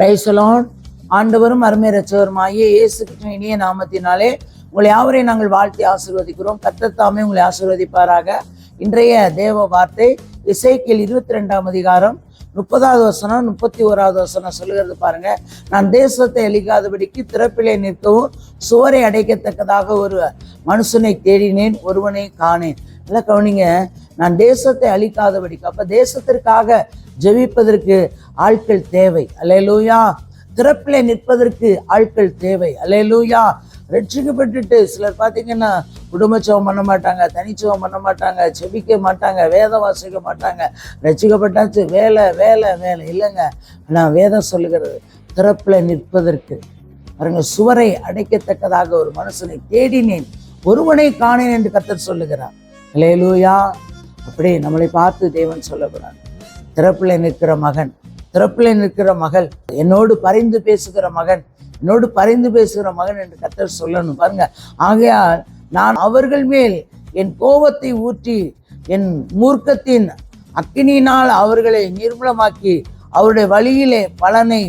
Praise the Lord. ஆண்டவரும் அருமை இரட்சகருமாகிய இயேசு கிறிஸ்துவின் இனிய நாமத்தினாலே உங்களை யாவரையும் நாங்கள் வாழ்த்தி ஆசீர்வதிக்கிறோம். கர்த்தர் தாமே உங்களை ஆசீர்வதிப்பாராக. இன்றைய தேவ வார்த்தை எசேக்கியேல் 22ஆம் அதிகாரம் 30வது வசனம் 31வது வசனம் சொல்லுகிறது பாருங்க. நான் தேசத்தை அழிக்காதபடிக்கு திறப்பிலே நிற்கவும் சுவரை அடைக்கத்தக்கதாக ஒரு மனுஷனை தேடினேன், ஒருவனை காணேன். நல்லா கவனிங்க, நான் தேசத்தை அழிக்காதபடிக்கு, அப்ப தேசத்திற்காக ஜெபிப்பதற்கு ஆட்கள் தேவை. அல்லேலூயா. திறப்பிலே நிற்பதற்கு ஆட்கள் தேவை. அல்லேலூயா. ரட்சிக்கப்பட்டுட்டு சிலர் பார்த்தீங்கன்னா குடும்பச்சவம் பண்ண மாட்டாங்க, தனிச்சவம் பண்ண மாட்டாங்க, செபிக்க மாட்டாங்க, வேதம் வாசிக்க மாட்டாங்க. ரட்சிக்கப்பட்டாச்சு வேலை வேலை வேலை இல்லைங்க. ஆனால் வேதம் சொல்லுகிறது திறப்பில் நிற்பதற்கு பாருங்க, சுவரை அடைக்கத்தக்கதாக ஒரு மனுஷனை தேடினேன், ஒருவனை காணேன் என்று கர்த்தர் சொல்லுகிறார். அல்லேலூயா. அப்படி நம்மளை பார்த்து தேவன் சொல்லக்கூடாது. திறப்பில் நிற்கிற மகன், திறப்பில் நிற்கிற மகள், என்னோடு பரிந்து பேசுகிற மகன், என்னோடு பரிந்து பேசுகிற மகன் என்று கர்த்தர் சொல்லணும் பாருங்க. ஆகையால் நான் அவர்கள் மேல் என் கோபத்தை ஊற்றி என் மூர்க்கத்தின் அக்கினியினால் அவர்களை நிர்மூலமாக்கி அவருடைய வழியிலே பலனை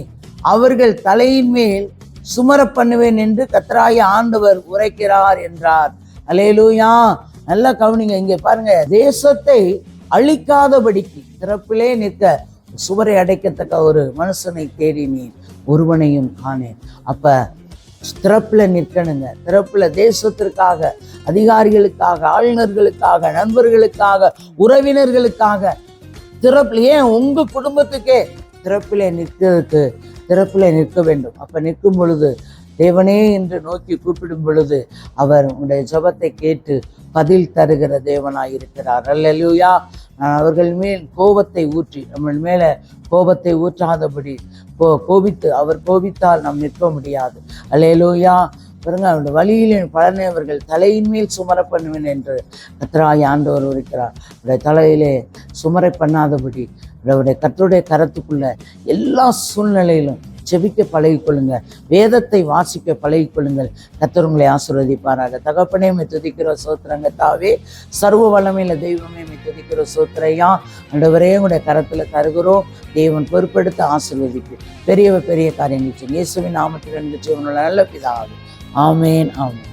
அவர்கள் தலையின் மேல் சுமர பண்ணுவேன் என்று கர்த்தராகிய ஆண்டவர் உரைக்கிறார் என்றார். அல்லேலூயா. நல்லா கவனிங்க, இங்கே பாருங்க, தேசத்தை அழிக்காதபடிக்கு திறப்பிலே நிற்க சுவரை அடைக்கத்தக்க ஒரு மனுஷனை தேடினேன், ஒருவனையும் காணேன். அப்ப திறப்புல நிற்கணுங்க. திறப்புல தேசத்திற்காக, அதிகாரிகளுக்காக, ஆளுநர்களுக்காக, நண்பர்களுக்காக, உறவினர்களுக்காக, திறப்புல ஏன் உங்க குடும்பத்துக்கே திறப்பிலே நிற்கிறதுக்கு திறப்பிலே நிற்க வேண்டும். அப்ப நிற்கும் பொழுது தேவனே என்று நோக்கி கூப்பிடும் பொழுது அவர் உங்களுடைய ஜெபத்தை கேட்டு பதில் தருகிற தேவனாயிருக்கிறார். அல்லேலூயா. அவர்கள் மேல் கோபத்தை ஊற்றி, நம்ம மேலே கோபத்தை ஊற்றாதபடி கோபித்து, அவர் கோபித்தால் நாம் நிற்க முடியாது. அல்லேலூயா. பாருங்க, அவருடைய வழியிலே பலனை அவர்கள் தலையின் மேல் சுமர பண்ணுவேன் என்று கர்த்தராகிய ஆண்டவர் இருக்கிறார். அவருடைய தலையிலே சுமரை பண்ணாதபடி அவருடைய கர்த்தருடைய கரத்துக்குள்ள எல்லா சூழ்நிலையிலும் செபிக்க பழகிக்கொள்ளுங்க, வேதத்தை வாசிக்க பழகிக்கொள்ளுங்கள். கர்த்தர் உங்களை ஆசீர்வதிப்பாராக. தகப்பனே மை துதிக்கிற சோத்திரங்க தாவே, சர்வ வல்லமையில தெய்வமே மை துதிக்கிற சோத்திரையா. ஆண்டவரே உங்களுடைய கரத்துல தருகிறோம். தேவன் பொறுப்பெடுத்து ஆசீர்வதிக்கு பெரிய பெரிய காரியங்கள் இயேசுவின் நாமத்தில் நல்ல பிதாவே. ஆமேன் ஆமேன்.